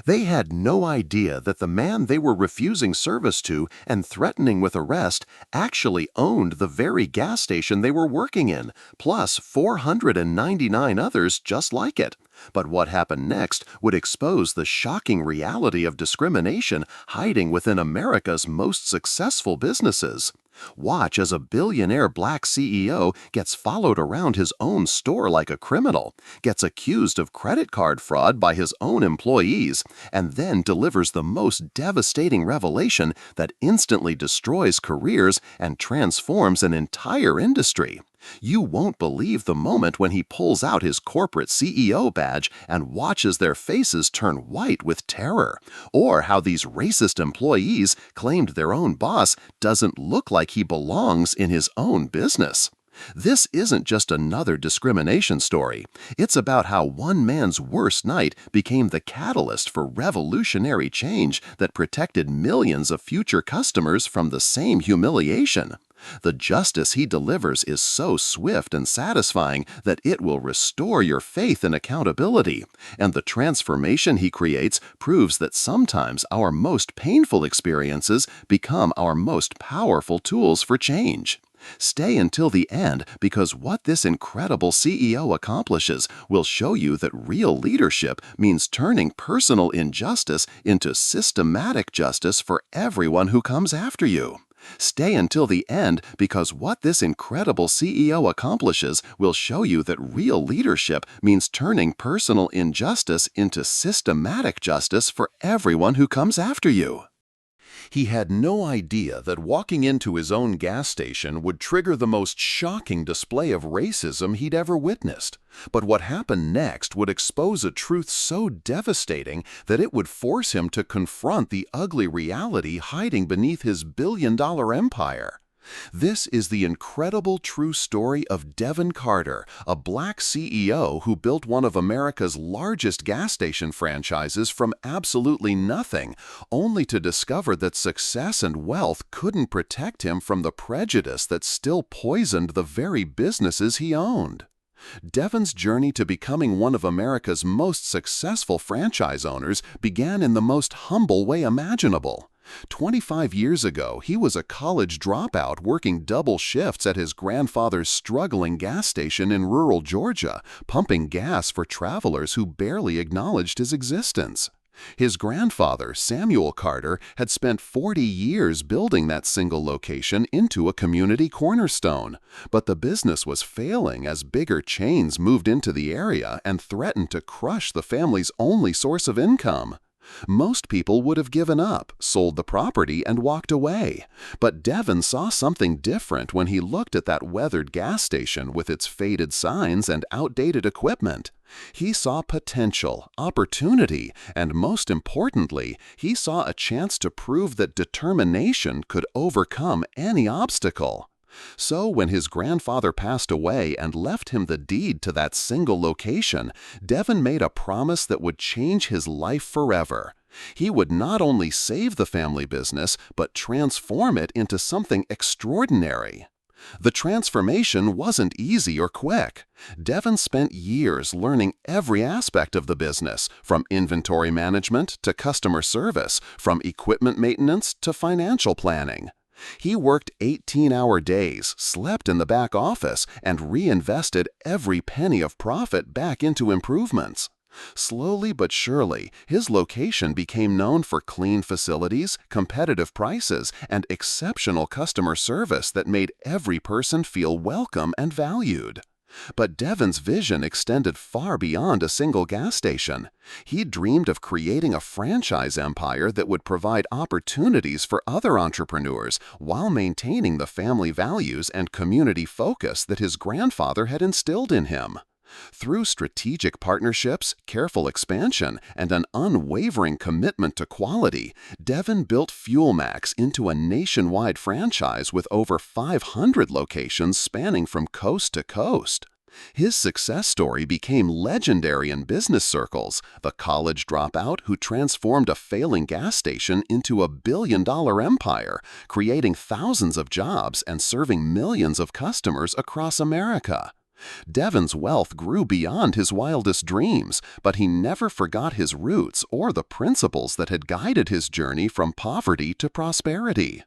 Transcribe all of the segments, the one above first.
They had no idea that the man they were refusing service to and threatening with arrest actually owned the very gas station they were working in, plus 499 others just like it. But what happened next would expose the shocking reality of discrimination hiding within America's most successful businesses. Watch as a billionaire black CEO gets followed around his own store like a criminal, gets accused of credit card fraud by his own employees, and then delivers the most devastating revelation that instantly destroys careers and transforms an entire industry. You won't believe the moment when he pulls out his corporate CEO badge and watches their faces turn white with terror, or how these racist employees claimed their own boss doesn't look like he belongs in his own business. This isn't just another discrimination story. It's about how one man's worst night became the catalyst for revolutionary change that protected millions of future customers from the same humiliation. The justice he delivers is so swift and satisfying that it will restore your faith in accountability, and the transformation he creates proves that sometimes our most painful experiences become our most powerful tools for change. Stay until the end because what this incredible CEO accomplishes will show you that real leadership means turning personal injustice into systematic justice for everyone who comes after you. Stay until the end because what this incredible CEO accomplishes will show you that real leadership means turning personal injustice into systematic justice for everyone who comes after you. He had no idea that walking into his own gas station would trigger the most shocking display of racism he'd ever witnessed. But what happened next would expose a truth so devastating that it would force him to confront the ugly reality hiding beneath his billion-dollar empire. This is the incredible true story of Devon Carter, a black CEO who built one of America's largest gas station franchises from absolutely nothing, only to discover that success and wealth couldn't protect him from the prejudice that still poisoned the very businesses he owned. Devon's journey to becoming one of America's most successful franchise owners began in the most humble way imaginable. 25 years ago, he was a college dropout working double shifts at his grandfather's struggling gas station in rural Georgia, pumping gas for travelers who barely acknowledged his existence. His grandfather, Samuel Carter, had spent 40 years building that single location into a community cornerstone, but the business was failing as bigger chains moved into the area and threatened to crush the family's only source of income. Most people would have given up, sold the property, and walked away. But Devon saw something different when he looked at that weathered gas station with its faded signs and outdated equipment. He saw potential, opportunity, and most importantly, he saw a chance to prove that determination could overcome any obstacle. So when his grandfather passed away and left him the deed to that single location, Devon made a promise that would change his life forever. He would not only save the family business, but transform it into something extraordinary. The transformation wasn't easy or quick. Devon spent years learning every aspect of the business, from inventory management to customer service, from equipment maintenance to financial planning. He worked 18-hour days, slept in the back office, and reinvested every penny of profit back into improvements. Slowly but surely, his location became known for clean facilities, competitive prices, and exceptional customer service that made every person feel welcome and valued. But Devon's vision extended far beyond a single gas station. He dreamed of creating a franchise empire that would provide opportunities for other entrepreneurs while maintaining the family values and community focus that his grandfather had instilled in him. Through strategic partnerships, careful expansion, and an unwavering commitment to quality, Devon built FuelMax into a nationwide franchise with over 500 locations spanning from coast to coast. His success story became legendary in business circles, the college dropout who transformed a failing gas station into a billion-dollar empire, creating thousands of jobs and serving millions of customers across America. Devon's wealth grew beyond his wildest dreams, but he never forgot his roots or the principles that had guided his journey from poverty to prosperity.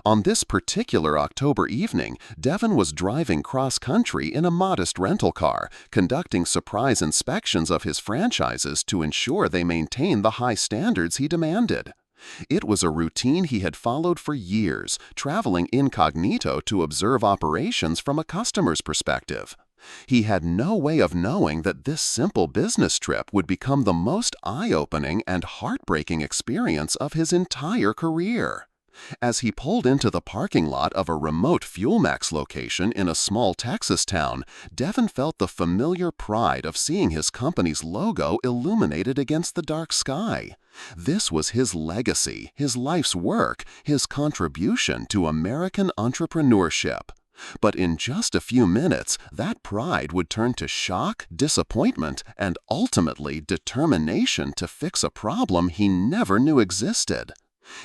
On this particular October evening, Devon was driving cross-country in a modest rental car, conducting surprise inspections of his franchises to ensure they maintained the high standards he demanded. It was a routine he had followed for years, traveling incognito to observe operations from a customer's perspective. He had no way of knowing that this simple business trip would become the most eye-opening and heartbreaking experience of his entire career. As he pulled into the parking lot of a remote FuelMax location in a small Texas town, Devon felt the familiar pride of seeing his company's logo illuminated against the dark sky. This was his legacy, his life's work, his contribution to American entrepreneurship. But in just a few minutes, that pride would turn to shock, disappointment, and ultimately determination to fix a problem he never knew existed.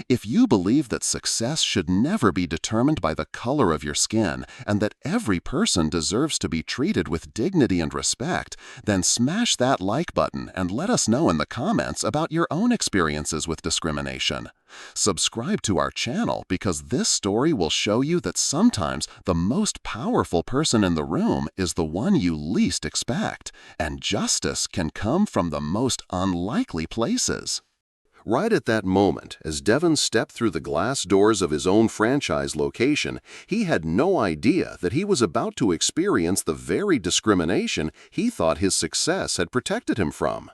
If you believe that success should never be determined by the color of your skin and that every person deserves to be treated with dignity and respect, then smash that like button and let us know in the comments about your own experiences with discrimination. Subscribe to our channel because this story will show you that sometimes the most powerful person in the room is the one you least expect, and justice can come from the most unlikely places. Right at that moment, as Devon stepped through the glass doors of his own franchise location, he had no idea that he was about to experience the very discrimination he thought his success had protected him from.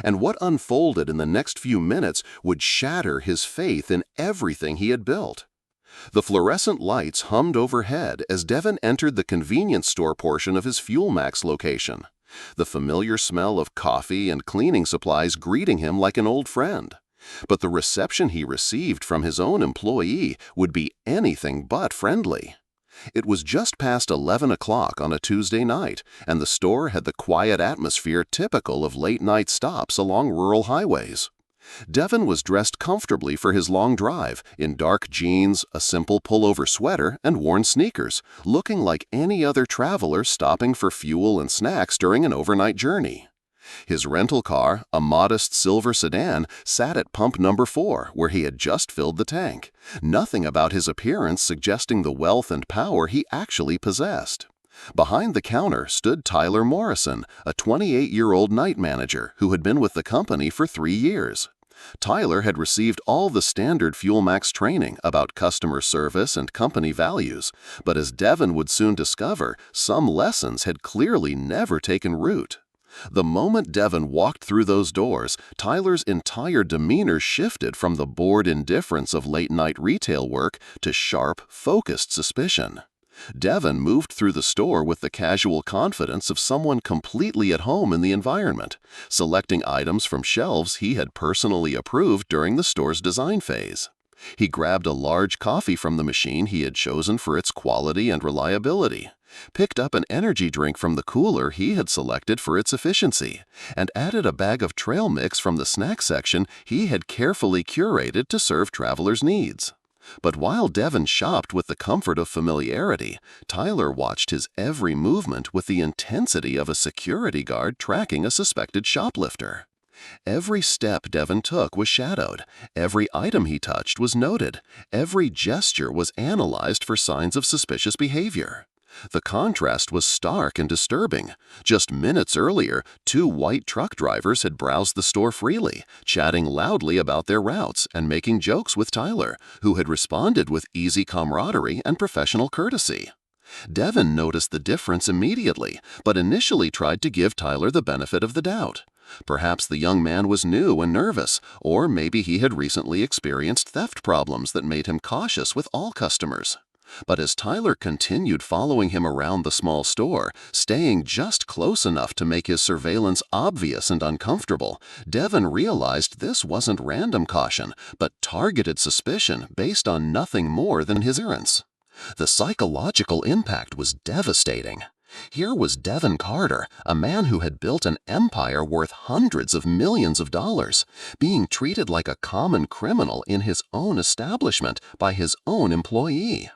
And what unfolded in the next few minutes would shatter his faith in everything he had built. The fluorescent lights hummed overhead as Devon entered the convenience store portion of his FuelMax location, the familiar smell of coffee and cleaning supplies greeting him like an old friend. But the reception he received from his own employee would be anything but friendly. It was just past 11 o'clock on a Tuesday night, and the store had the quiet atmosphere typical of late-night stops along rural highways. Devon was dressed comfortably for his long drive, in dark jeans, a simple pullover sweater, and worn sneakers, looking like any other traveler stopping for fuel and snacks during an overnight journey. His rental car, a modest silver sedan, sat at pump number 4, where he had just filled the tank, nothing about his appearance suggesting the wealth and power he actually possessed. Behind the counter stood Tyler Morrison, a 28-year-old night manager who had been with the company for 3 years. Tyler had received all the standard FuelMax training about customer service and company values, but as Devon would soon discover, some lessons had clearly never taken root. The moment Devon walked through those doors, Tyler's entire demeanor shifted from the bored indifference of late-night retail work to sharp, focused suspicion. Devon moved through the store with the casual confidence of someone completely at home in the environment, selecting items from shelves he had personally approved during the store's design phase. He grabbed a large coffee from the machine he had chosen for its quality and reliability, picked up an energy drink from the cooler he had selected for its efficiency, and added a bag of trail mix from the snack section he had carefully curated to serve travelers' needs. But while Devon shopped with the comfort of familiarity, Tyler watched his every movement with the intensity of a security guard tracking a suspected shoplifter. Every step Devon took was shadowed, every item he touched was noted, every gesture was analyzed for signs of suspicious behavior. The contrast was stark and disturbing. Just minutes earlier, 2 white truck drivers had browsed the store freely, chatting loudly about their routes and making jokes with Tyler, who had responded with easy camaraderie and professional courtesy. Devon noticed the difference immediately, but initially tried to give Tyler the benefit of the doubt. Perhaps the young man was new and nervous, or maybe he had recently experienced theft problems that made him cautious with all customers. But as Tyler continued following him around the small store, staying just close enough to make his surveillance obvious and uncomfortable, Devon realized this wasn't random caution, but targeted suspicion based on nothing more than his appearance. The psychological impact was devastating. Here was Devon Carter, a man who had built an empire worth hundreds of millions of dollars, being treated like a common criminal in his own establishment by his own employee.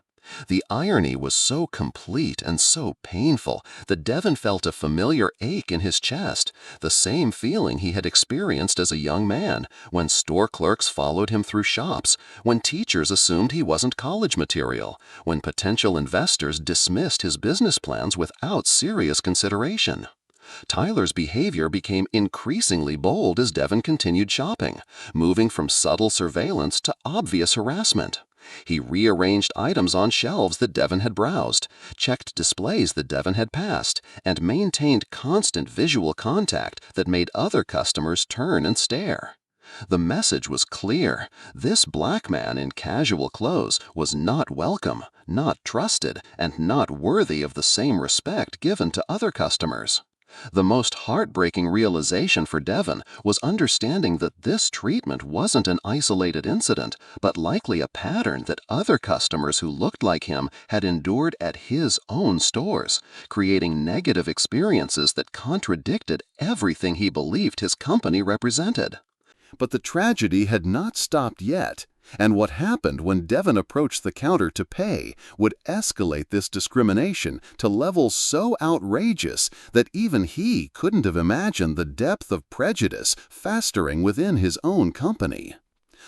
The irony was so complete and so painful that Devon felt a familiar ache in his chest, the same feeling he had experienced as a young man, when store clerks followed him through shops, when teachers assumed he wasn't college material, when potential investors dismissed his business plans without serious consideration. Tyler's behavior became increasingly bold as Devon continued shopping, moving from subtle surveillance to obvious harassment. He rearranged items on shelves that Devon had browsed, checked displays that Devon had passed, and maintained constant visual contact that made other customers turn and stare. The message was clear. This black man in casual clothes was not welcome, not trusted, and not worthy of the same respect given to other customers. The most heartbreaking realization for Devon was understanding that this treatment wasn't an isolated incident, but likely a pattern that other customers who looked like him had endured at his own stores, creating negative experiences that contradicted everything he believed his company represented. But the tragedy had not stopped yet, and what happened when Devon approached the counter to pay would escalate this discrimination to levels so outrageous that even he couldn't have imagined the depth of prejudice festering within his own company.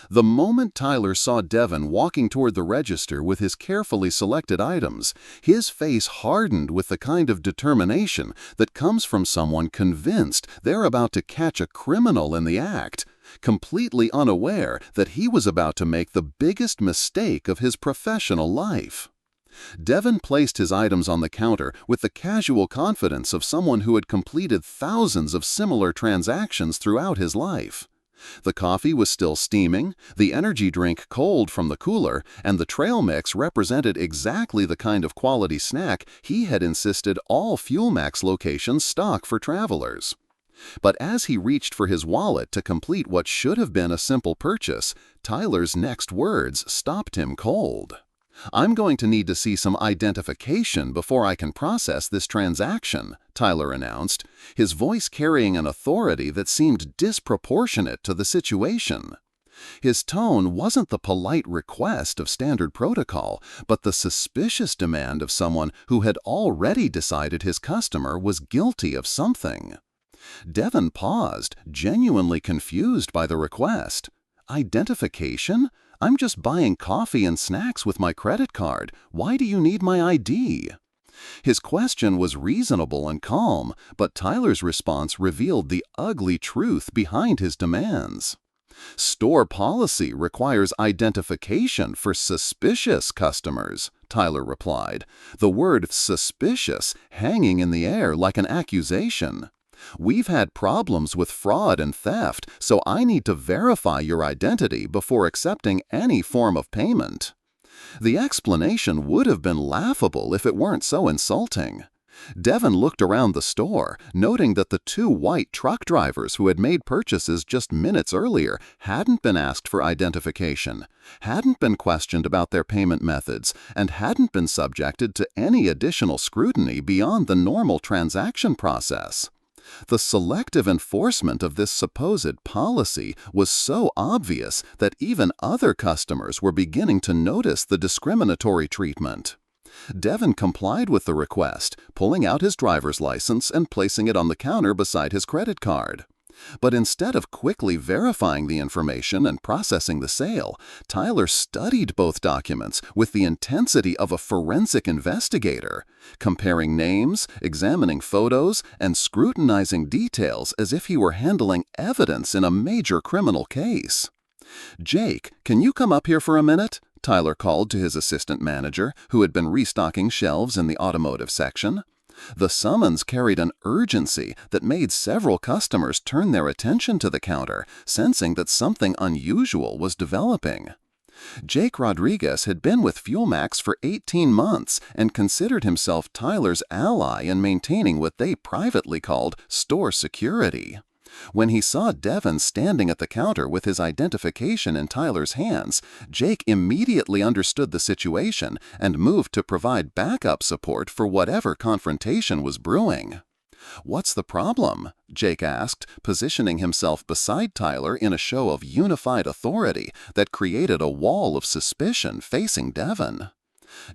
The moment Tyler saw Devon walking toward the register with his carefully selected items, his face hardened with the kind of determination that comes from someone convinced they're about to catch a criminal in the act, completely unaware that he was about to make the biggest mistake of his professional life. Devon placed his items on the counter with the casual confidence of someone who had completed thousands of similar transactions throughout his life. The coffee was still steaming, the energy drink cold from the cooler, and the trail mix represented exactly the kind of quality snack he had insisted all FuelMax locations stock for travelers. But as he reached for his wallet to complete what should have been a simple purchase, Tyler's next words stopped him cold. "I'm going to need to see some identification before I can process this transaction," Tyler announced, his voice carrying an authority that seemed disproportionate to the situation. His tone wasn't the polite request of standard protocol, but the suspicious demand of someone who had already decided his customer was guilty of something. Devon paused, genuinely confused by the request. "Identification? I'm just buying coffee and snacks with my credit card. Why do you need my ID?" His question was reasonable and calm, but Tyler's response revealed the ugly truth behind his demands. "Store policy requires identification for suspicious customers," Tyler replied, the word suspicious hanging in the air like an accusation. "We've had problems with fraud and theft, so I need to verify your identity before accepting any form of payment." The explanation would have been laughable if it weren't so insulting. Devon looked around the store, noting that the two white truck drivers who had made purchases just minutes earlier hadn't been asked for identification, hadn't been questioned about their payment methods, and hadn't been subjected to any additional scrutiny beyond the normal transaction process. The selective enforcement of this supposed policy was so obvious that even other customers were beginning to notice the discriminatory treatment. Devon complied with the request, pulling out his driver's license and placing it on the counter beside his credit card. But instead of quickly verifying the information and processing the sale, Tyler studied both documents with the intensity of a forensic investigator, comparing names, examining photos, and scrutinizing details as if he were handling evidence in a major criminal case. "Jake, can you come up here for a minute?" Tyler called to his assistant manager, who had been restocking shelves in the automotive section. The summons carried an urgency that made several customers turn their attention to the counter, sensing that something unusual was developing. Jake Rodriguez had been with FuelMax for 18 months and considered himself Tyler's ally in maintaining what they privately called store security. When he saw Devon standing at the counter with his identification in Tyler's hands, Jake immediately understood the situation and moved to provide backup support for whatever confrontation was brewing. "What's the problem?" Jake asked, positioning himself beside Tyler in a show of unified authority that created a wall of suspicion facing Devon.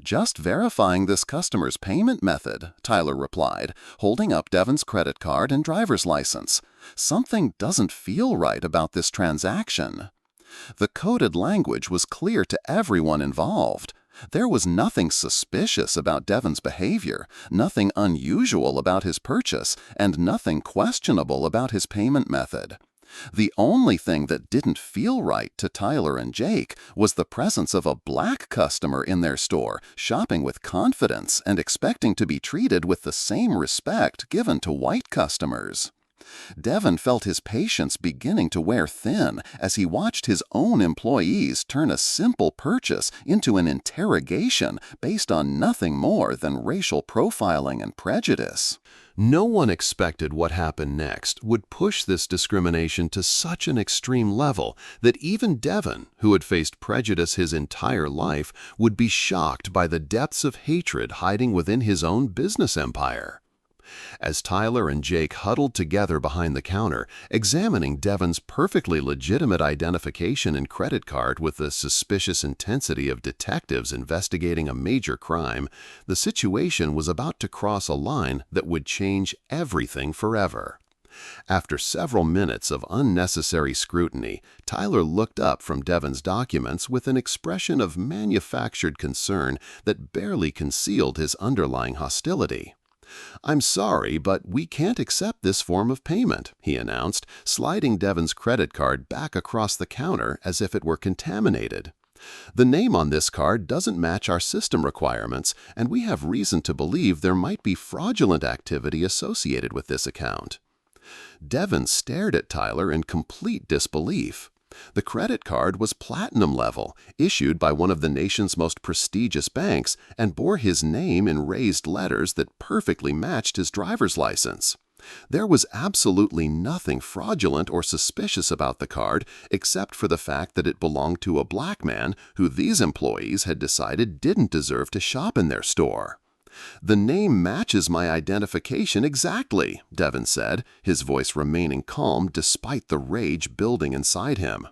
"Just verifying this customer's payment method," Tyler replied, holding up Devon's credit card and driver's license. "Something doesn't feel right about this transaction." The coded language was clear to everyone involved. There was nothing suspicious about Devon's behavior, nothing unusual about his purchase, and nothing questionable about his payment method. The only thing that didn't feel right to Tyler and Jake was the presence of a black customer in their store, shopping with confidence and expecting to be treated with the same respect given to white customers. Devon felt his patience beginning to wear thin as he watched his own employees turn a simple purchase into an interrogation based on nothing more than racial profiling and prejudice. No one expected what happened next would push this discrimination to such an extreme level that even Devon, who had faced prejudice his entire life, would be shocked by the depths of hatred hiding within his own business empire. As Tyler and Jake huddled together behind the counter, examining Devon's perfectly legitimate identification and credit card with the suspicious intensity of detectives investigating a major crime, the situation was about to cross a line that would change everything forever. After several minutes of unnecessary scrutiny, Tyler looked up from Devon's documents with an expression of manufactured concern that barely concealed his underlying hostility. "I'm sorry, but we can't accept this form of payment," he announced, sliding Devon's credit card back across the counter as if it were contaminated. "The name on this card doesn't match our system requirements, and we have reason to believe there might be fraudulent activity associated with this account." Devon stared at Tyler in complete disbelief. The credit card was platinum level, issued by one of the nation's most prestigious banks, and bore his name in raised letters that perfectly matched his driver's license. There was absolutely nothing fraudulent or suspicious about the card except for the fact that it belonged to a black man who these employees had decided didn't deserve to shop in their store. "The name matches my identification exactly," Devon said, his voice remaining calm despite the rage building inside him.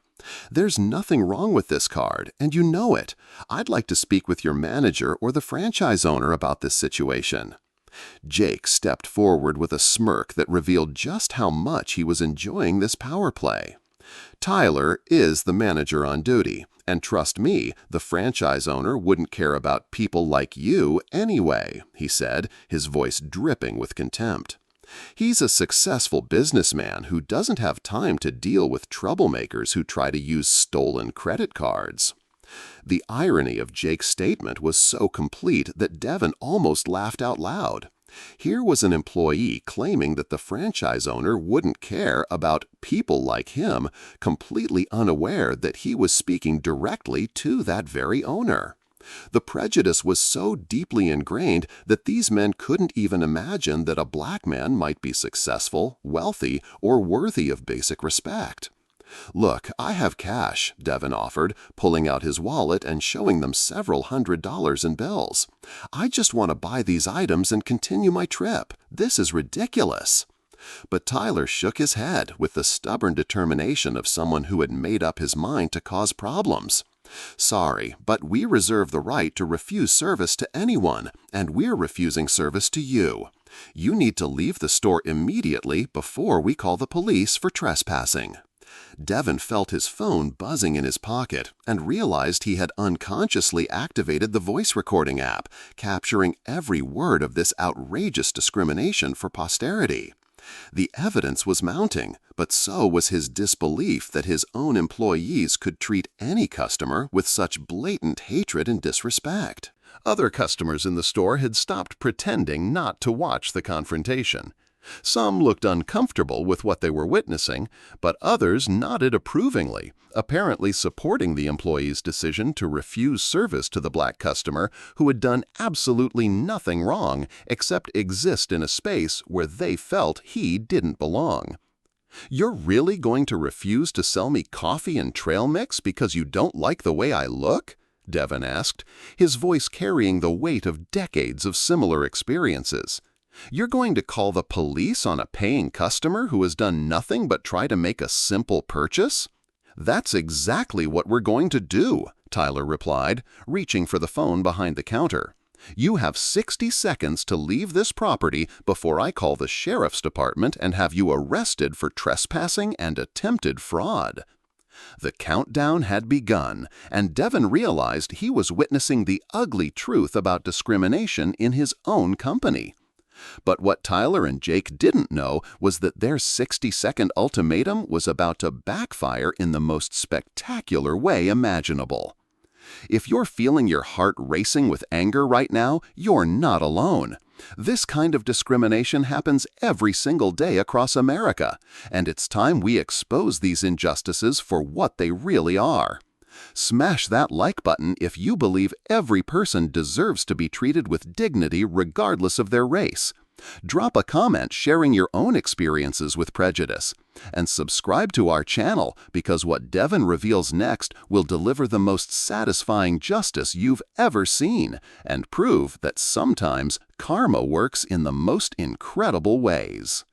"There's nothing wrong with this card, and you know it. I'd like to speak with your manager or the franchise owner about this situation." Jake stepped forward with a smirk that revealed just how much he was enjoying this power play. "Tyler is the manager on duty, and trust me, the franchise owner wouldn't care about people like you anyway," he said, his voice dripping with contempt. "He's a successful businessman who doesn't have time to deal with troublemakers who try to use stolen credit cards." The irony of Jake's statement was so complete that Devon almost laughed out loud. Here was an employee claiming that the franchise owner wouldn't care about people like him, completely unaware that he was speaking directly to that very owner. The prejudice was so deeply ingrained that these men couldn't even imagine that a black man might be successful, wealthy, or worthy of basic respect. "Look, I have cash," Devon offered, pulling out his wallet and showing them several $100s in bills. "I just want to buy these items and continue my trip. This is ridiculous." But Tyler shook his head with the stubborn determination of someone who had made up his mind to cause problems. "Sorry, but we reserve the right to refuse service to anyone, and we're refusing service to you. You need to leave the store immediately before we call the police for trespassing." Devon felt his phone buzzing in his pocket and realized he had unconsciously activated the voice recording app, capturing every word of this outrageous discrimination for posterity. The evidence was mounting, but so was his disbelief that his own employees could treat any customer with such blatant hatred and disrespect. Other customers in the store had stopped pretending not to watch the confrontation. Some looked uncomfortable with what they were witnessing, but others nodded approvingly, apparently supporting the employee's decision to refuse service to the black customer who had done absolutely nothing wrong except exist in a space where they felt he didn't belong. "You're really going to refuse to sell me coffee and trail mix because you don't like the way I look?" Devon asked, his voice carrying the weight of decades of similar experiences. "You're going to call the police on a paying customer who has done nothing but try to make a simple purchase?" "That's exactly what we're going to do," Tyler replied, reaching for the phone behind the counter. "You have 60 seconds to leave this property before I call the sheriff's department and have you arrested for trespassing and attempted fraud." The countdown had begun, and Devon realized he was witnessing the ugly truth about discrimination in his own company. But what Tyler and Jake didn't know was that their 60-second ultimatum was about to backfire in the most spectacular way imaginable. If you're feeling your heart racing with anger right now, you're not alone. This kind of discrimination happens every single day across America, and it's time we expose these injustices for what they really are. Smash that like button if you believe every person deserves to be treated with dignity regardless of their race. Drop a comment sharing your own experiences with prejudice. And subscribe to our channel because what Devon reveals next will deliver the most satisfying justice you've ever seen and prove that sometimes karma works in the most incredible ways.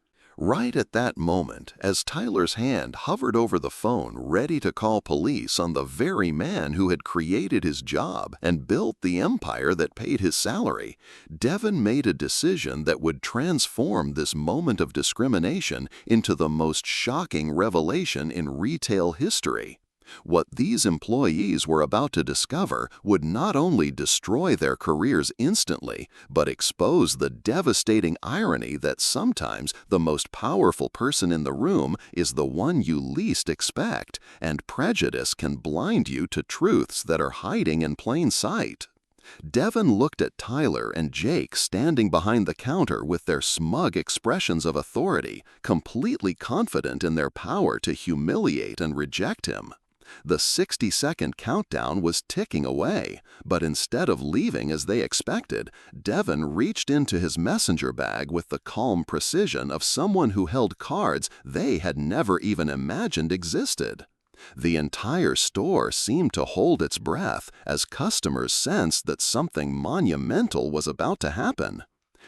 Right at that moment, as Tyler's hand hovered over the phone ready to call police on the very man who had created his job and built the empire that paid his salary, Devon made a decision that would transform this moment of discrimination into the most shocking revelation in retail history. What these employees were about to discover would not only destroy their careers instantly, but expose the devastating irony that sometimes the most powerful person in the room is the one you least expect, and prejudice can blind you to truths that are hiding in plain sight. Devon looked at Tyler and Jake standing behind the counter with their smug expressions of authority, completely confident in their power to humiliate and reject him. The 60-second countdown was ticking away, but instead of leaving as they expected, Devon reached into his messenger bag with the calm precision of someone who held cards they had never even imagined existed. The entire store seemed to hold its breath as customers sensed that something monumental was about to happen.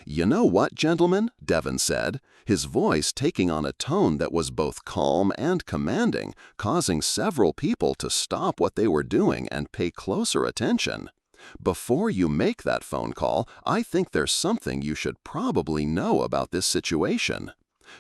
"You know what, gentlemen?" Devon said, his voice taking on a tone that was both calm and commanding, causing several people to stop what they were doing and pay closer attention. "Before you make that phone call, I think there's something you should probably know about this situation."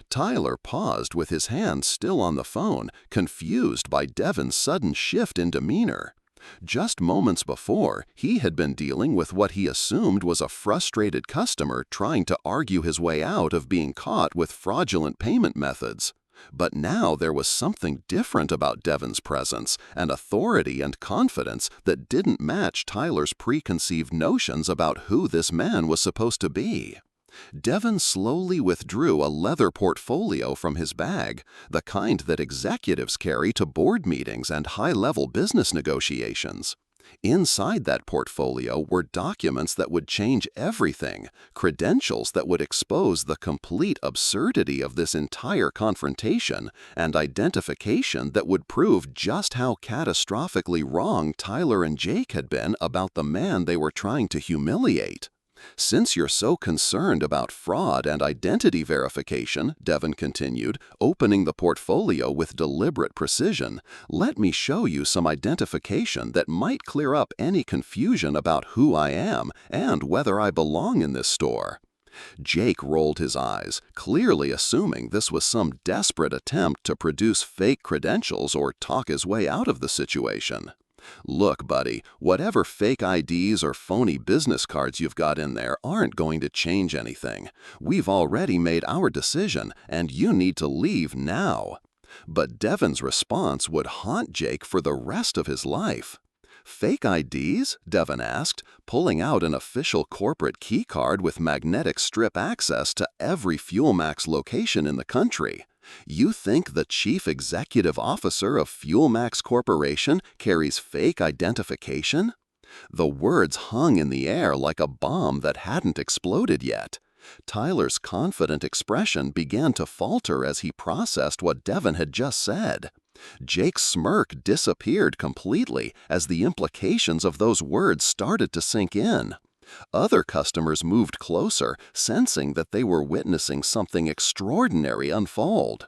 Tyler paused with his hand still on the phone, confused by Devon's sudden shift in demeanor. Just moments before, he had been dealing with what he assumed was a frustrated customer trying to argue his way out of being caught with fraudulent payment methods. But now there was something different about Devon's presence, an authority and confidence that didn't match Tyler's preconceived notions about who this man was supposed to be. Devon slowly withdrew a leather portfolio from his bag, the kind that executives carry to board meetings and high-level business negotiations. Inside that portfolio were documents that would change everything, credentials that would expose the complete absurdity of this entire confrontation, and identification that would prove just how catastrophically wrong Tyler and Jake had been about the man they were trying to humiliate. "Since you're so concerned about fraud and identity verification," Devon continued, opening the portfolio with deliberate precision, "let me show you some identification that might clear up any confusion about who I am and whether I belong in this store." Jake rolled his eyes, clearly assuming this was some desperate attempt to produce fake credentials or talk his way out of the situation. "Look, buddy, whatever fake IDs or phony business cards you've got in there aren't going to change anything. We've already made our decision, and you need to leave now." But Devon's response would haunt Jake for the rest of his life. "Fake IDs?" Devon asked, pulling out an official corporate key card with magnetic strip access to every FuelMax location in the country. "You think the chief executive officer of FuelMax Corporation carries fake identification?" The words hung in the air like a bomb that hadn't exploded yet. Tyler's confident expression began to falter as he processed what Devon had just said. Jake's smirk disappeared completely as the implications of those words started to sink in. Other customers moved closer, sensing that they were witnessing something extraordinary unfold.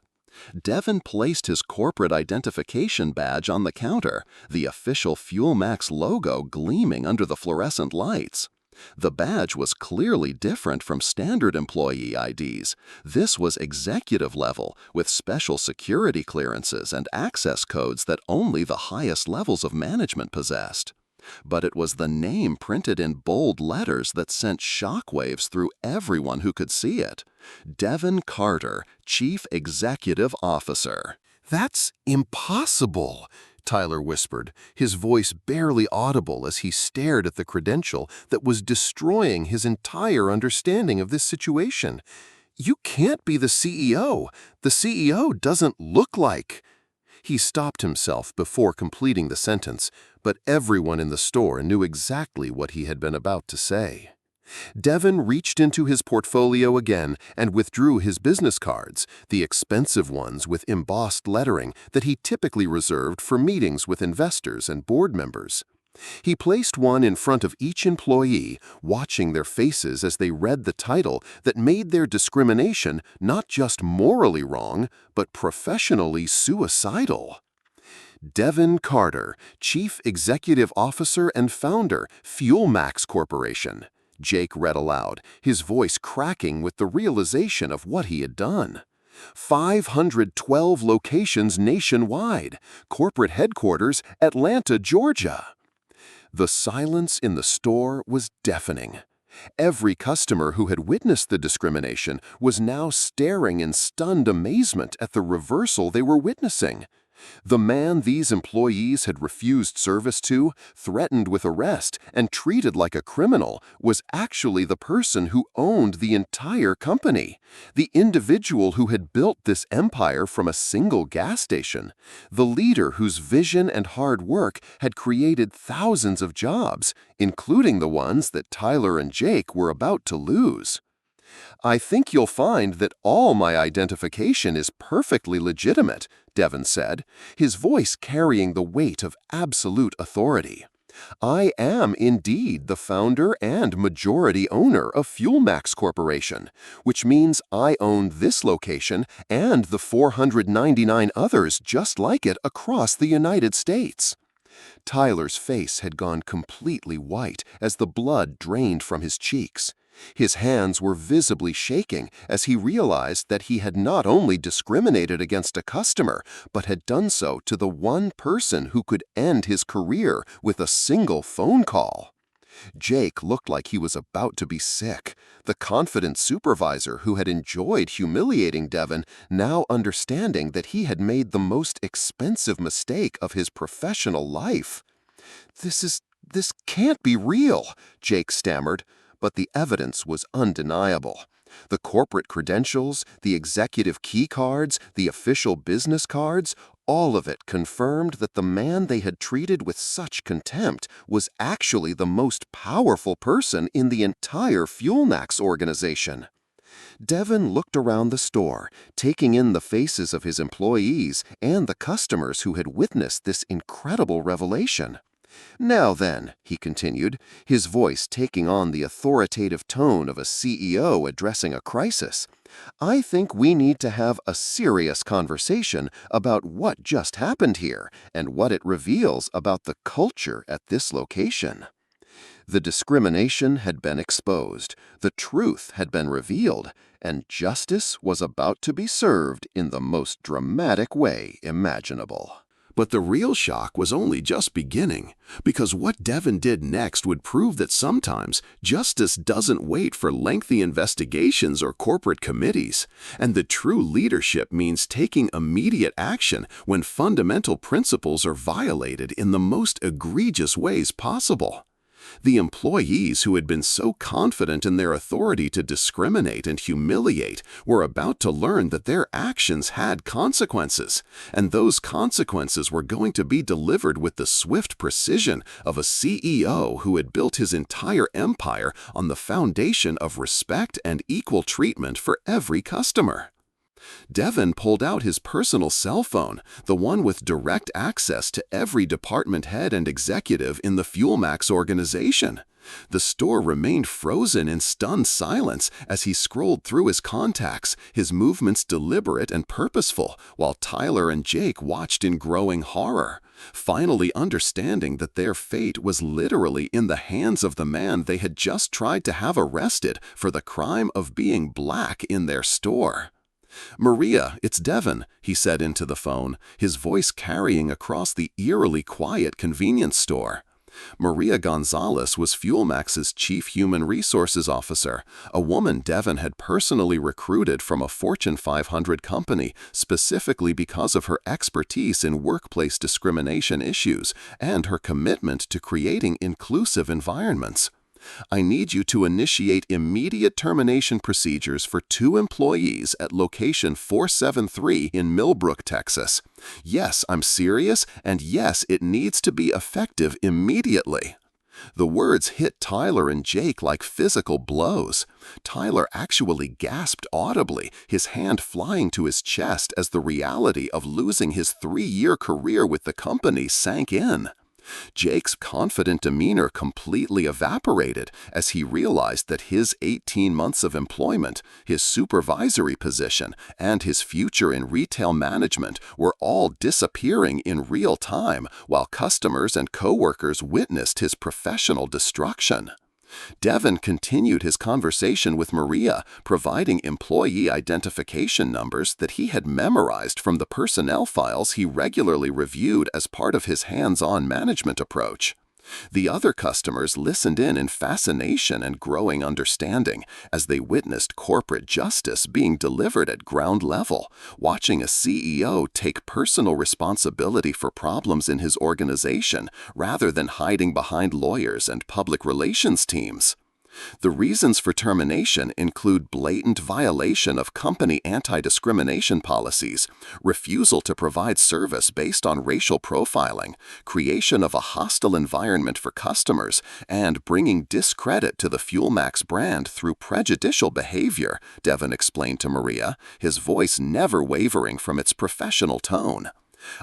Devon placed his corporate identification badge on the counter, the official FuelMax logo gleaming under the fluorescent lights. The badge was clearly different from standard employee IDs. This was executive level, with special security clearances and access codes that only the highest levels of management possessed. But it was the name printed in bold letters that sent shockwaves through everyone who could see it. Devon Carter, Chief Executive Officer. "That's impossible," Tyler whispered, his voice barely audible as he stared at the credential that was destroying his entire understanding of this situation. "You can't be the CEO. The CEO doesn't look like—" He stopped himself before completing the sentence, but everyone in the store knew exactly what he had been about to say. Devon reached into his portfolio again and withdrew his business cards, the expensive ones with embossed lettering that he typically reserved for meetings with investors and board members. He placed one in front of each employee, watching their faces as they read the title that made their discrimination not just morally wrong, but professionally suicidal. Devon Carter, Chief Executive Officer and Founder, FuelMax Corporation. Jake read aloud, his voice cracking with the realization of what he had done. 512 locations nationwide. Corporate headquarters, Atlanta, Georgia. The silence in the store was deafening. Every customer who had witnessed the discrimination was now staring in stunned amazement at the reversal they were witnessing. The man these employees had refused service to, threatened with arrest, and treated like a criminal was actually the person who owned the entire company, the individual who had built this empire from a single gas station, the leader whose vision and hard work had created thousands of jobs, including the ones that Tyler and Jake were about to lose. "I think you'll find that all my identification is perfectly legitimate," Devon said, his voice carrying the weight of absolute authority. "I am indeed the founder and majority owner of FuelMax Corporation, which means I own this location and the 499 others just like it across the United States." Tyler's face had gone completely white as the blood drained from his cheeks. His hands were visibly shaking as he realized that he had not only discriminated against a customer, but had done so to the one person who could end his career with a single phone call. Jake looked like he was about to be sick. The confident supervisor who had enjoyed humiliating Devon, now understanding that he had made the most expensive mistake of his professional life. This can't be real," Jake stammered. But the evidence was undeniable. The corporate credentials, the executive key cards, the official business cards, all of it confirmed that the man they had treated with such contempt was actually the most powerful person in the entire FuelMax organization. Devon looked around the store, taking in the faces of his employees and the customers who had witnessed this incredible revelation. "Now then," he continued, his voice taking on the authoritative tone of a CEO addressing a crisis, "I think we need to have a serious conversation about what just happened here and what it reveals about the culture at this location." The discrimination had been exposed, the truth had been revealed, and justice was about to be served in the most dramatic way imaginable. But the real shock was only just beginning, because what Devon did next would prove that sometimes justice doesn't wait for lengthy investigations or corporate committees, and the true leadership means taking immediate action when fundamental principles are violated in the most egregious ways possible. The employees who had been so confident in their authority to discriminate and humiliate were about to learn that their actions had consequences, and those consequences were going to be delivered with the swift precision of a CEO who had built his entire empire on the foundation of respect and equal treatment for every customer. Devon pulled out his personal cell phone, the one with direct access to every department head and executive in the FuelMax organization. The store remained frozen in stunned silence as he scrolled through his contacts, his movements deliberate and purposeful, while Tyler and Jake watched in growing horror, finally understanding that their fate was literally in the hands of the man they had just tried to have arrested for the crime of being black in their store. "Maria, it's Devon," he said into the phone, his voice carrying across the eerily quiet convenience store. Maria Gonzalez was FuelMax's chief human resources officer, a woman Devon had personally recruited from a Fortune 500 company specifically because of her expertise in workplace discrimination issues and her commitment to creating inclusive environments. "I need you to initiate immediate termination procedures for 2 employees at location 473 in Millbrook, Texas. Yes, I'm serious, and yes, it needs to be effective immediately." The words hit Tyler and Jake like physical blows. Tyler actually gasped audibly, his hand flying to his chest as the reality of losing his 3-year career with the company sank in. Jake's confident demeanor completely evaporated as he realized that his 18 months of employment, his supervisory position, and his future in retail management were all disappearing in real time while customers and coworkers witnessed his professional destruction. Devon continued his conversation with Maria, providing employee identification numbers that he had memorized from the personnel files he regularly reviewed as part of his hands-on management approach. The other customers listened in fascination and growing understanding as they witnessed corporate justice being delivered at ground level, watching a CEO take personal responsibility for problems in his organization rather than hiding behind lawyers and public relations teams. The reasons for termination include blatant violation of company anti-discrimination policies, refusal to provide service based on racial profiling, creation of a hostile environment for customers, and bringing discredit to the FuelMax brand through prejudicial behavior, Devon explained to Maria, his voice never wavering from its professional tone.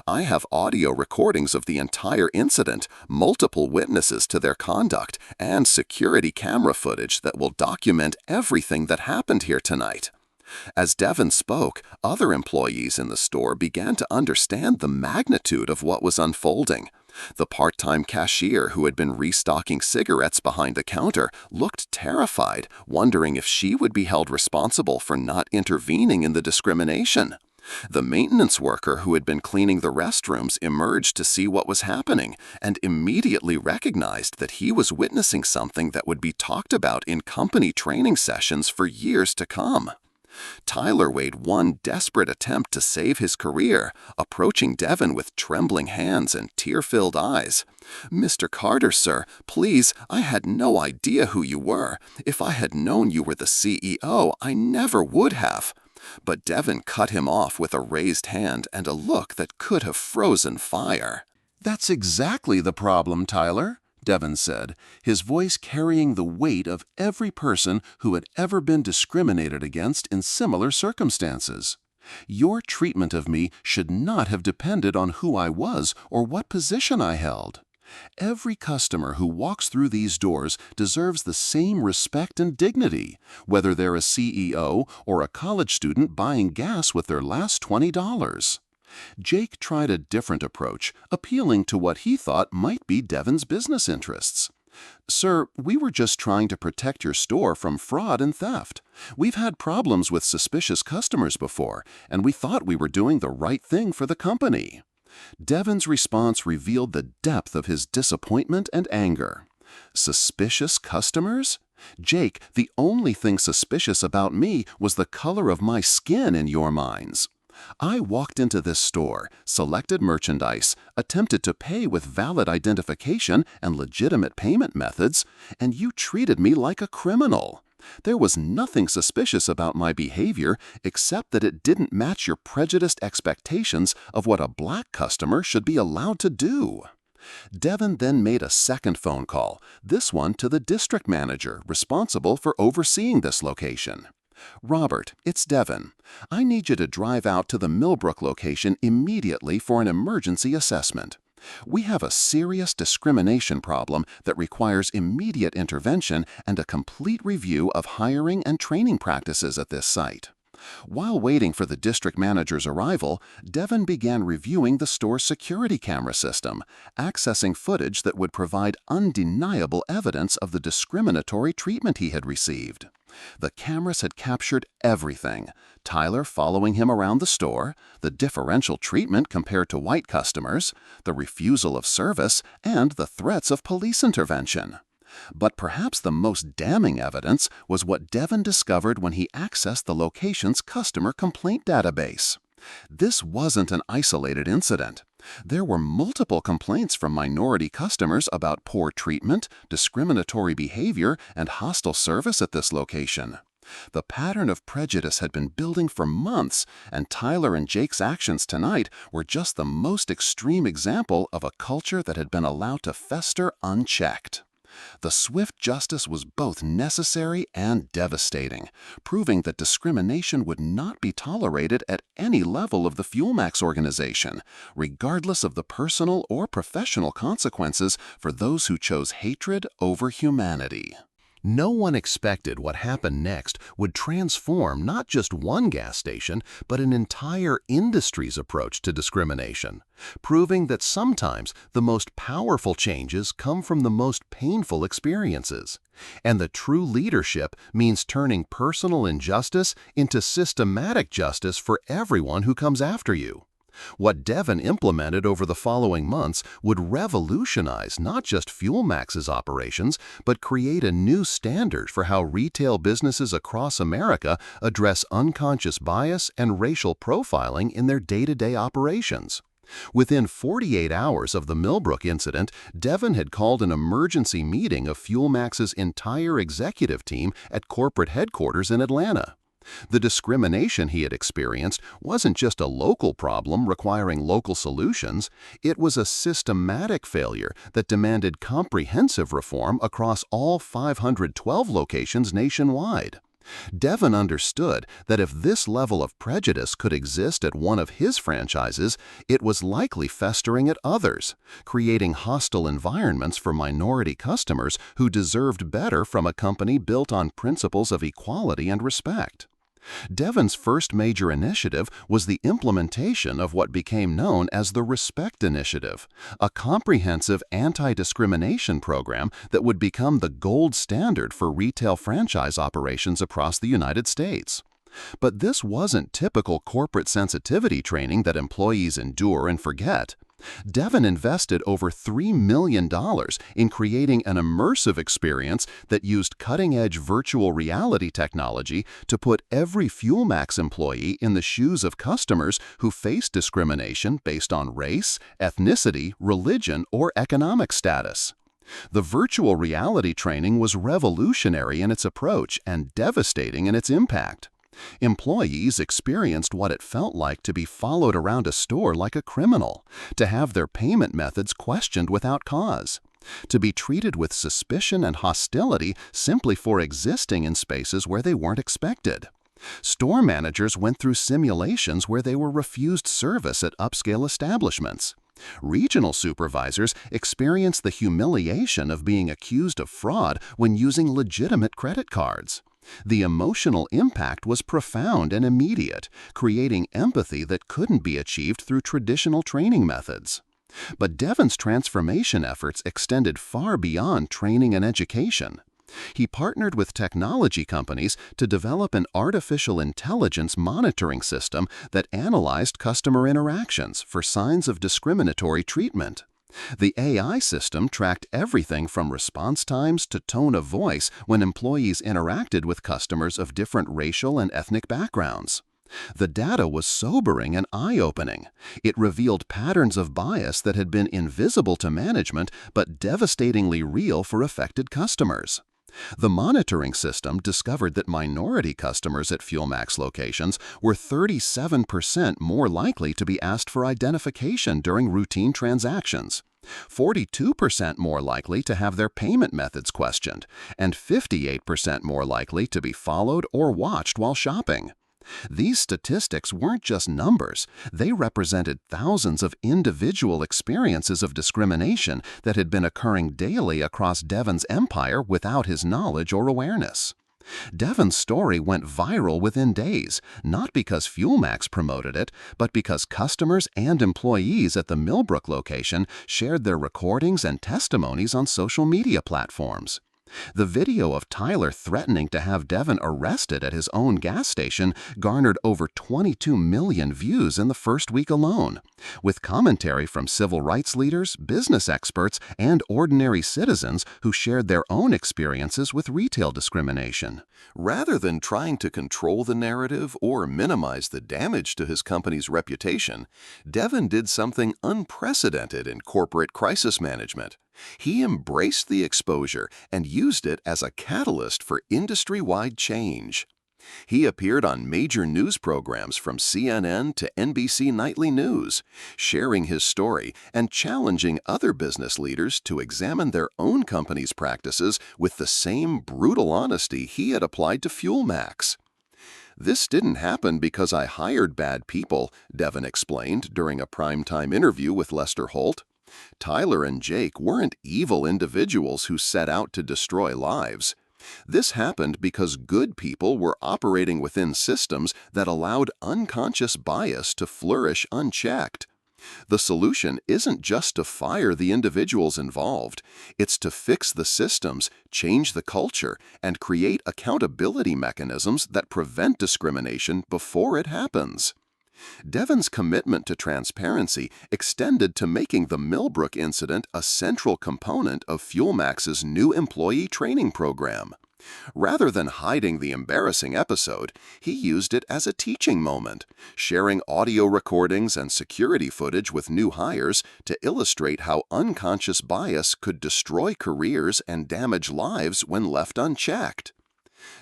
"I have audio recordings of the entire incident, multiple witnesses to their conduct, and security camera footage that will document everything that happened here tonight." As Devon spoke, other employees in the store began to understand the magnitude of what was unfolding. The part-time cashier who had been restocking cigarettes behind the counter looked terrified, wondering if she would be held responsible for not intervening in the discrimination. The maintenance worker who had been cleaning the restrooms emerged to see what was happening and immediately recognized that he was witnessing something that would be talked about in company training sessions for years to come. Tyler made one desperate attempt to save his career, approaching Devon with trembling hands and tear-filled eyes. "Mr. Carter, sir, please, I had no idea who you were. If I had known you were the CEO, I never would have." But Devon cut him off with a raised hand and a look that could have frozen fire. "That's exactly the problem, Tyler," Devon said, his voice carrying the weight of every person who had ever been discriminated against in similar circumstances. "Your treatment of me should not have depended on who I was or what position I held. Every customer who walks through these doors deserves the same respect and dignity, whether they're a CEO or a college student buying gas with their last $20. Jake tried a different approach, appealing to what he thought might be Devon's business interests. "Sir, we were just trying to protect your store from fraud and theft. We've had problems with suspicious customers before, and we thought we were doing the right thing for the company." Devon's response revealed the depth of his disappointment and anger. "Suspicious customers? Jake, the only thing suspicious about me was the color of my skin in your minds. I walked into this store, selected merchandise, attempted to pay with valid identification and legitimate payment methods, and you treated me like a criminal. There was nothing suspicious about my behavior except that it didn't match your prejudiced expectations of what a black customer should be allowed to do." Devon then made a second phone call, this one to the district manager responsible for overseeing this location. "Robert, it's Devon. I need you to drive out to the Millbrook location immediately for an emergency assessment. We have a serious discrimination problem that requires immediate intervention and a complete review of hiring and training practices at this site." While waiting for the district manager's arrival, Devon began reviewing the store's security camera system, accessing footage that would provide undeniable evidence of the discriminatory treatment he had received. The cameras had captured everything: Tyler following him around the store, the differential treatment compared to white customers, the refusal of service, and the threats of police intervention. But perhaps the most damning evidence was what Devon discovered when he accessed the location's customer complaint database. This wasn't an isolated incident. There were multiple complaints from minority customers about poor treatment, discriminatory behavior, and hostile service at this location. The pattern of prejudice had been building for months, and Tyler and Jake's actions tonight were just the most extreme example of a culture that had been allowed to fester unchecked. The swift justice was both necessary and devastating, proving that discrimination would not be tolerated at any level of the FuelMax organization, regardless of the personal or professional consequences for those who chose hatred over humanity. No one expected what happened next would transform not just one gas station, but an entire industry's approach to discrimination, proving that sometimes the most powerful changes come from the most painful experiences. And the true leadership means turning personal injustice into systematic justice for everyone who comes after you. What Devon implemented over the following months would revolutionize not just FuelMax's operations, but create a new standard for how retail businesses across America address unconscious bias and racial profiling in their day-to-day operations. Within 48 hours of the Millbrook incident, Devon had called an emergency meeting of FuelMax's entire executive team at corporate headquarters in Atlanta. The discrimination he had experienced wasn't just a local problem requiring local solutions, it was a systematic failure that demanded comprehensive reform across all 512 locations nationwide. Devon understood that if this level of prejudice could exist at one of his franchises, it was likely festering at others, creating hostile environments for minority customers who deserved better from a company built on principles of equality and respect. Devon's first major initiative was the implementation of what became known as the Respect Initiative, a comprehensive anti-discrimination program that would become the gold standard for retail franchise operations across the United States. But this wasn't typical corporate sensitivity training that employees endure and forget. Devon invested over $3 million in creating an immersive experience that used cutting-edge virtual reality technology to put every FuelMax employee in the shoes of customers who face discrimination based on race, ethnicity, religion, or economic status. The virtual reality training was revolutionary in its approach and devastating in its impact. Employees experienced what it felt like to be followed around a store like a criminal, to have their payment methods questioned without cause, to be treated with suspicion and hostility simply for existing in spaces where they weren't expected. Store managers went through simulations where they were refused service at upscale establishments. Regional supervisors experienced the humiliation of being accused of fraud when using legitimate credit cards. The emotional impact was profound and immediate, creating empathy that couldn't be achieved through traditional training methods. But Devon's transformation efforts extended far beyond training and education. He partnered with technology companies to develop an artificial intelligence monitoring system that analyzed customer interactions for signs of discriminatory treatment. The AI system tracked everything from response times to tone of voice when employees interacted with customers of different racial and ethnic backgrounds. The data was sobering and eye-opening. It revealed patterns of bias that had been invisible to management but devastatingly real for affected customers. The monitoring system discovered that minority customers at FuelMax locations were 37% more likely to be asked for identification during routine transactions. 42% more likely to have their payment methods questioned, and 58% more likely to be followed or watched while shopping. These statistics weren't just numbers, they represented thousands of individual experiences of discrimination that had been occurring daily across Devon's empire without his knowledge or awareness. Devon's story went viral within days, not because FuelMax promoted it, but because customers and employees at the Millbrook location shared their recordings and testimonies on social media platforms. The video of Tyler threatening to have Devon arrested at his own gas station garnered over 22 million views in the first week alone, with commentary from civil rights leaders, business experts, and ordinary citizens who shared their own experiences with retail discrimination. Rather than trying to control the narrative or minimize the damage to his company's reputation, Devon did something unprecedented in corporate crisis management. He embraced the exposure and used it as a catalyst for industry-wide change. He appeared on major news programs from CNN to NBC Nightly News, sharing his story and challenging other business leaders to examine their own company's practices with the same brutal honesty he had applied to FuelMax. "This didn't happen because I hired bad people," Devon explained during a primetime interview with Lester Holt. "Tyler and Jake weren't evil individuals who set out to destroy lives. This happened because good people were operating within systems that allowed unconscious bias to flourish unchecked. The solution isn't just to fire the individuals involved, it's to fix the systems, change the culture, and create accountability mechanisms that prevent discrimination before it happens." Devon's commitment to transparency extended to making the Millbrook incident a central component of FuelMax's new employee training program. Rather than hiding the embarrassing episode, he used it as a teaching moment, sharing audio recordings and security footage with new hires to illustrate how unconscious bias could destroy careers and damage lives when left unchecked.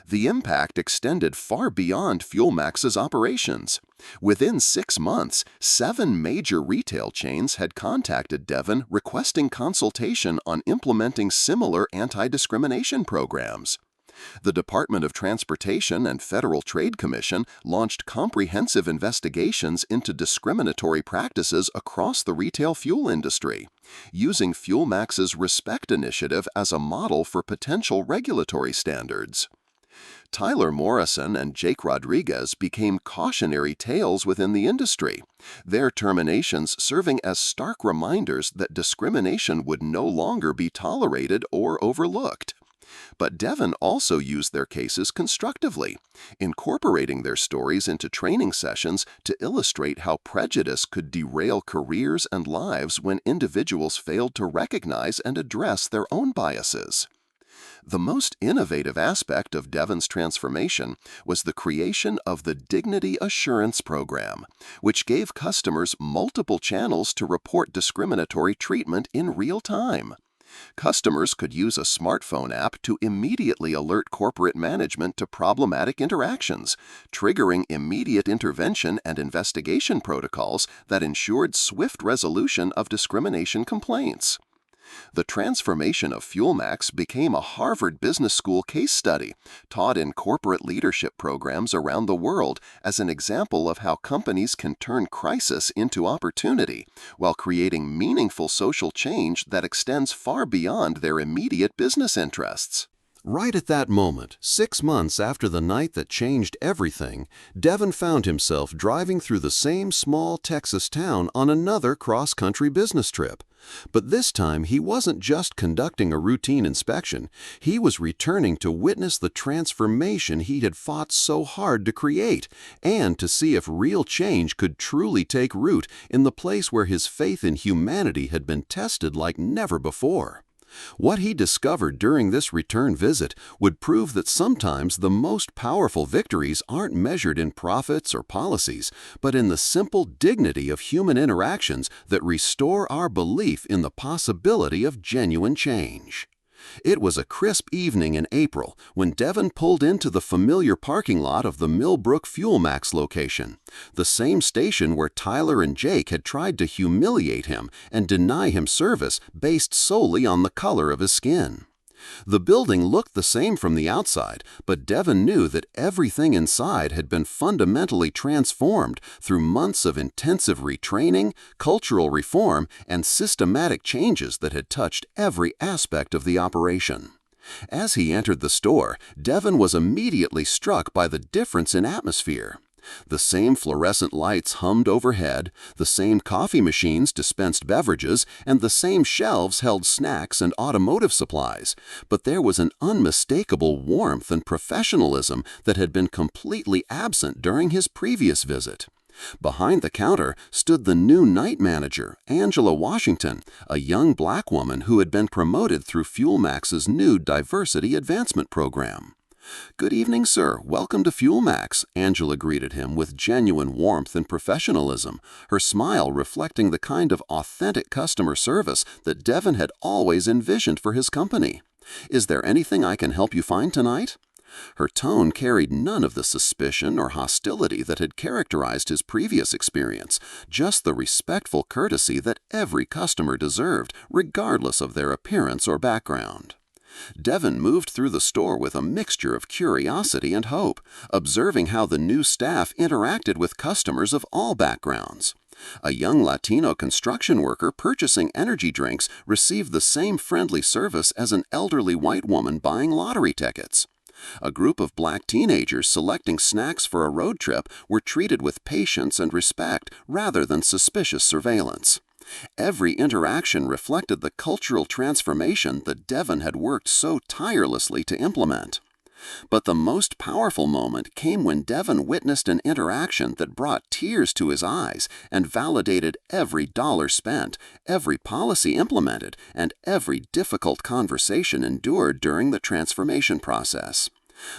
The impact extended far beyond FuelMax's operations. Within 6 months, 7 major retail chains had contacted Devon requesting consultation on implementing similar anti-discrimination programs. The Department of Transportation and Federal Trade Commission launched comprehensive investigations into discriminatory practices across the retail fuel industry, using FuelMax's Respect initiative as a model for potential regulatory standards. Tyler Morrison and Jake Rodriguez became cautionary tales within the industry, their terminations serving as stark reminders that discrimination would no longer be tolerated or overlooked. But Devon also used their cases constructively, incorporating their stories into training sessions to illustrate how prejudice could derail careers and lives when individuals failed to recognize and address their own biases. The most innovative aspect of Devon's transformation was the creation of the Dignity Assurance Program, which gave customers multiple channels to report discriminatory treatment in real time. Customers could use a smartphone app to immediately alert corporate management to problematic interactions, triggering immediate intervention and investigation protocols that ensured swift resolution of discrimination complaints. The transformation of FuelMax became a Harvard Business School case study, taught in corporate leadership programs around the world as an example of how companies can turn crisis into opportunity while creating meaningful social change that extends far beyond their immediate business interests. Right at that moment, 6 months after the night that changed everything, Devon found himself driving through the same small Texas town on another cross-country business trip. But this time, he wasn't just conducting a routine inspection. He was returning to witness the transformation he had fought so hard to create, and to see if real change could truly take root in the place where his faith in humanity had been tested like never before. What he discovered during this return visit would prove that sometimes the most powerful victories aren't measured in profits or policies, but in the simple dignity of human interactions that restore our belief in the possibility of genuine change. It was a crisp evening in April when Devon pulled into the familiar parking lot of the Millbrook FuelMax location, the same station where Tyler and Jake had tried to humiliate him and deny him service based solely on the color of his skin. The building looked the same from the outside, but Devon knew that everything inside had been fundamentally transformed through months of intensive retraining, cultural reform, and systematic changes that had touched every aspect of the operation. As he entered the store, Devon was immediately struck by the difference in atmosphere. The same fluorescent lights hummed overhead, the same coffee machines dispensed beverages, and the same shelves held snacks and automotive supplies, but there was an unmistakable warmth and professionalism that had been completely absent during his previous visit. Behind the counter stood the new night manager, Angela Washington, a young black woman who had been promoted through FuelMax's new diversity advancement program. "Good evening, sir. Welcome to FuelMax," Angela greeted him with genuine warmth and professionalism, her smile reflecting the kind of authentic customer service that Devon had always envisioned for his company. "Is there anything I can help you find tonight?" Her tone carried none of the suspicion or hostility that had characterized his previous experience, just the respectful courtesy that every customer deserved, regardless of their appearance or background. Devon moved through the store with a mixture of curiosity and hope, observing how the new staff interacted with customers of all backgrounds. A young Latino construction worker purchasing energy drinks received the same friendly service as an elderly white woman buying lottery tickets. A group of black teenagers selecting snacks for a road trip were treated with patience and respect rather than suspicious surveillance. Every interaction reflected the cultural transformation that Devon had worked so tirelessly to implement. But the most powerful moment came when Devon witnessed an interaction that brought tears to his eyes and validated every dollar spent, every policy implemented, and every difficult conversation endured during the transformation process.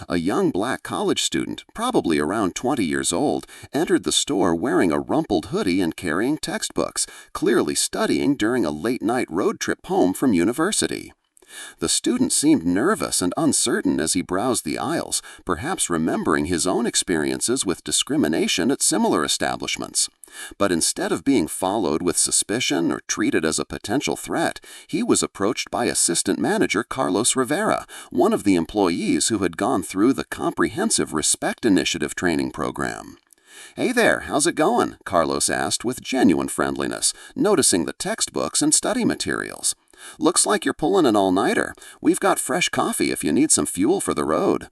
A young black college student, probably around 20 years old, entered the store wearing a rumpled hoodie and carrying textbooks, clearly studying during a late-night road trip home from university. The student seemed nervous and uncertain as he browsed the aisles, perhaps remembering his own experiences with discrimination at similar establishments. But instead of being followed with suspicion or treated as a potential threat, he was approached by assistant manager Carlos Rivera, one of the employees who had gone through the comprehensive Respect Initiative training program. "Hey there, how's it going?" Carlos asked with genuine friendliness, noticing the textbooks and study materials. "Looks like you're pulling an all-nighter. We've got fresh coffee if you need some fuel for the road."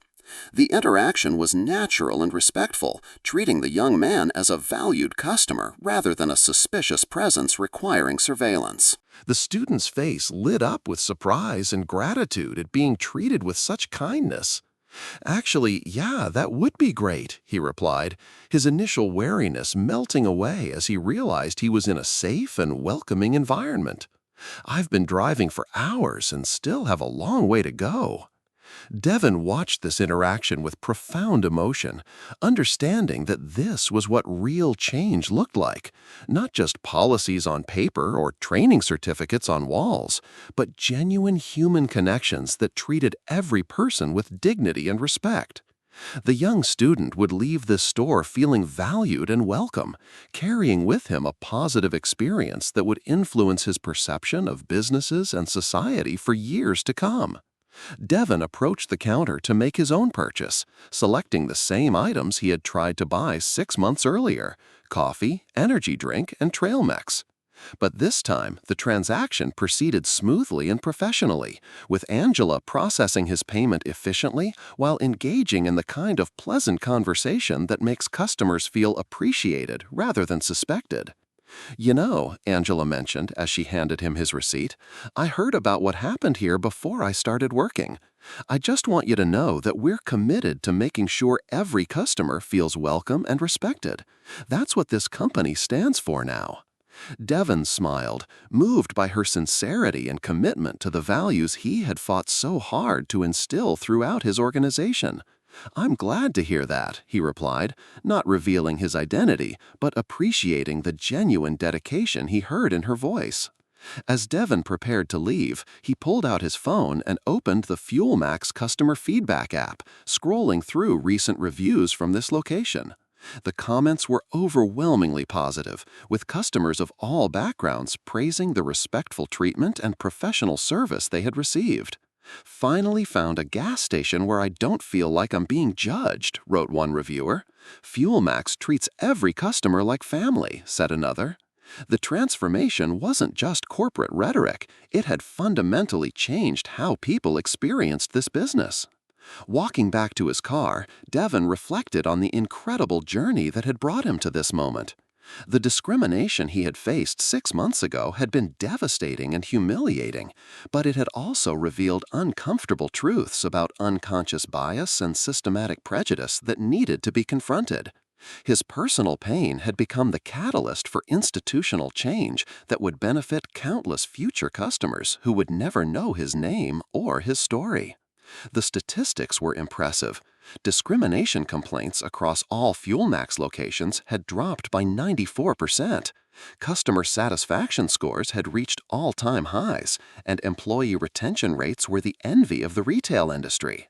The interaction was natural and respectful, treating the young man as a valued customer rather than a suspicious presence requiring surveillance. The student's face lit up with surprise and gratitude at being treated with such kindness. "Actually, yeah, that would be great," he replied, his initial wariness melting away as he realized he was in a safe and welcoming environment. "I've been driving for hours and still have a long way to go." Devon watched this interaction with profound emotion, understanding that this was what real change looked like, not just policies on paper or training certificates on walls, but genuine human connections that treated every person with dignity and respect. The young student would leave this store feeling valued and welcome, carrying with him a positive experience that would influence his perception of businesses and society for years to come. Devon approached the counter to make his own purchase, selecting the same items he had tried to buy 6 months earlier: coffee, energy drink, and trail mix. But this time, the transaction proceeded smoothly and professionally, with Angela processing his payment efficiently while engaging in the kind of pleasant conversation that makes customers feel appreciated rather than suspected. "You know," Angela mentioned as she handed him his receipt, "I heard about what happened here before I started working. I just want you to know that we're committed to making sure every customer feels welcome and respected. That's what this company stands for now." Devon smiled, moved by her sincerity and commitment to the values he had fought so hard to instill throughout his organization. "I'm glad to hear that," he replied, not revealing his identity, but appreciating the genuine dedication he heard in her voice. As Devon prepared to leave, he pulled out his phone and opened the FuelMax customer feedback app, scrolling through recent reviews from this location. The comments were overwhelmingly positive, with customers of all backgrounds praising the respectful treatment and professional service they had received. "Finally found a gas station where I don't feel like I'm being judged," wrote one reviewer. "FuelMax treats every customer like family," said another. The transformation wasn't just corporate rhetoric, it had fundamentally changed how people experienced this business. Walking back to his car, Devon reflected on the incredible journey that had brought him to this moment. The discrimination he had faced 6 months ago had been devastating and humiliating, but it had also revealed uncomfortable truths about unconscious bias and systematic prejudice that needed to be confronted. His personal pain had become the catalyst for institutional change that would benefit countless future customers who would never know his name or his story. The statistics were impressive. Discrimination complaints across all FuelMax locations had dropped by 94%. Customer satisfaction scores had reached all-time highs, and employee retention rates were the envy of the retail industry.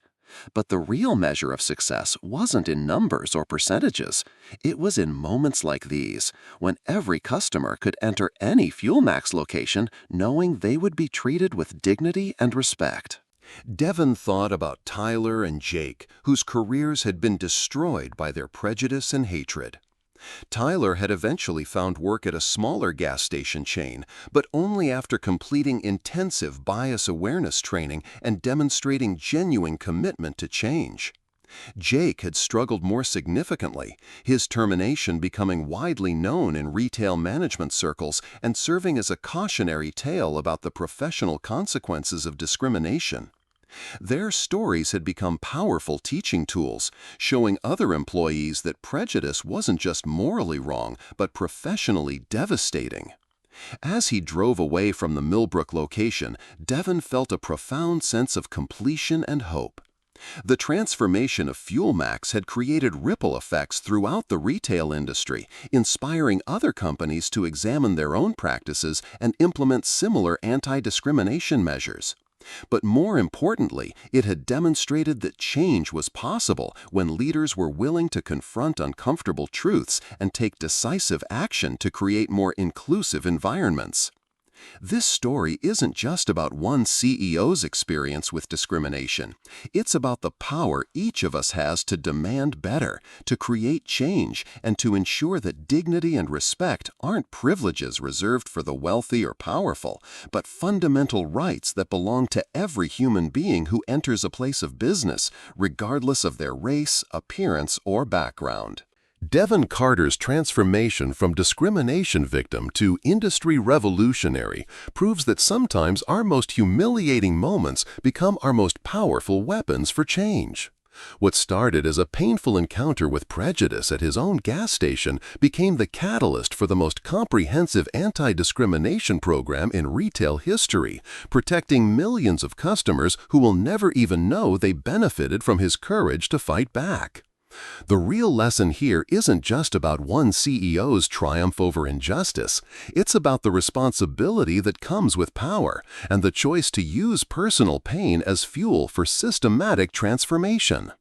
But the real measure of success wasn't in numbers or percentages. It was in moments like these, when every customer could enter any FuelMax location knowing they would be treated with dignity and respect. Devon thought about Tyler and Jake, whose careers had been destroyed by their prejudice and hatred. Tyler had eventually found work at a smaller gas station chain, but only after completing intensive bias awareness training and demonstrating genuine commitment to change. Jake had struggled more significantly, his termination becoming widely known in retail management circles and serving as a cautionary tale about the professional consequences of discrimination. Their stories had become powerful teaching tools, showing other employees that prejudice wasn't just morally wrong, but professionally devastating. As he drove away from the Millbrook location, Devon felt a profound sense of completion and hope. The transformation of FuelMax had created ripple effects throughout the retail industry, inspiring other companies to examine their own practices and implement similar anti-discrimination measures. But more importantly, it had demonstrated that change was possible when leaders were willing to confront uncomfortable truths and take decisive action to create more inclusive environments. This story isn't just about one CEO's experience with discrimination. It's about the power each of us has to demand better, to create change, and to ensure that dignity and respect aren't privileges reserved for the wealthy or powerful, but fundamental rights that belong to every human being who enters a place of business, regardless of their race, appearance, or background. Devon Carter's transformation from discrimination victim to industry revolutionary proves that sometimes our most humiliating moments become our most powerful weapons for change. What started as a painful encounter with prejudice at his own gas station became the catalyst for the most comprehensive anti-discrimination program in retail history, protecting millions of customers who will never even know they benefited from his courage to fight back. The real lesson here isn't just about one CEO's triumph over injustice. It's about the responsibility that comes with power and the choice to use personal pain as fuel for systematic transformation.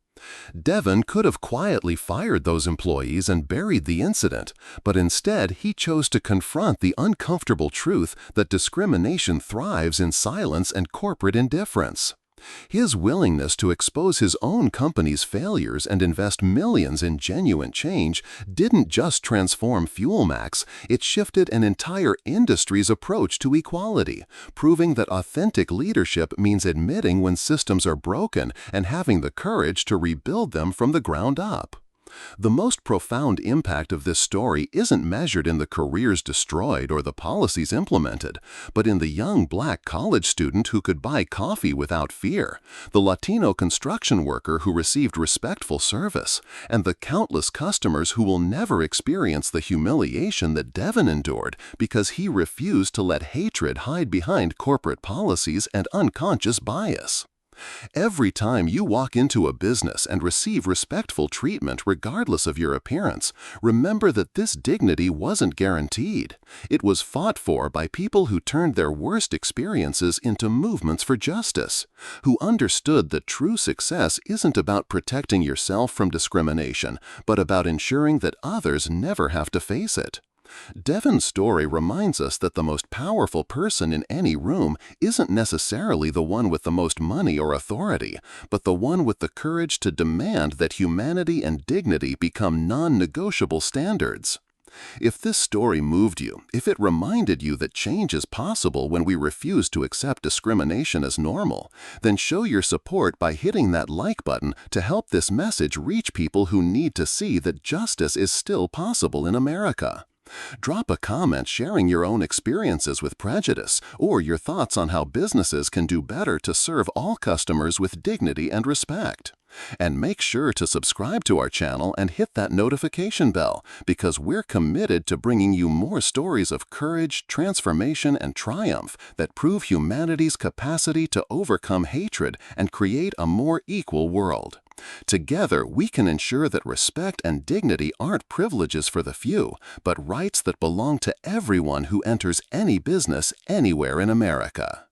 Devon could have quietly fired those employees and buried the incident, but instead he chose to confront the uncomfortable truth that discrimination thrives in silence and corporate indifference. His willingness to expose his own company's failures and invest millions in genuine change didn't just transform FuelMax, it shifted an entire industry's approach to equality, proving that authentic leadership means admitting when systems are broken and having the courage to rebuild them from the ground up. The most profound impact of this story isn't measured in the careers destroyed or the policies implemented, but in the young black college student who could buy coffee without fear, the Latino construction worker who received respectful service, and the countless customers who will never experience the humiliation that Devon endured because he refused to let hatred hide behind corporate policies and unconscious bias. Every time you walk into a business and receive respectful treatment regardless of your appearance, remember that this dignity wasn't guaranteed. It was fought for by people who turned their worst experiences into movements for justice, who understood that true success isn't about protecting yourself from discrimination, but about ensuring that others never have to face it. Devon's story reminds us that the most powerful person in any room isn't necessarily the one with the most money or authority, but the one with the courage to demand that humanity and dignity become non-negotiable standards. If this story moved you, if it reminded you that change is possible when we refuse to accept discrimination as normal, then show your support by hitting that like button to help this message reach people who need to see that justice is still possible in America. Drop a comment sharing your own experiences with prejudice or your thoughts on how businesses can do better to serve all customers with dignity and respect. And make sure to subscribe to our channel and hit that notification bell, because we're committed to bringing you more stories of courage, transformation, and triumph that prove humanity's capacity to overcome hatred and create a more equal world. Together, we can ensure that respect and dignity aren't privileges for the few, but rights that belong to everyone who enters any business anywhere in America.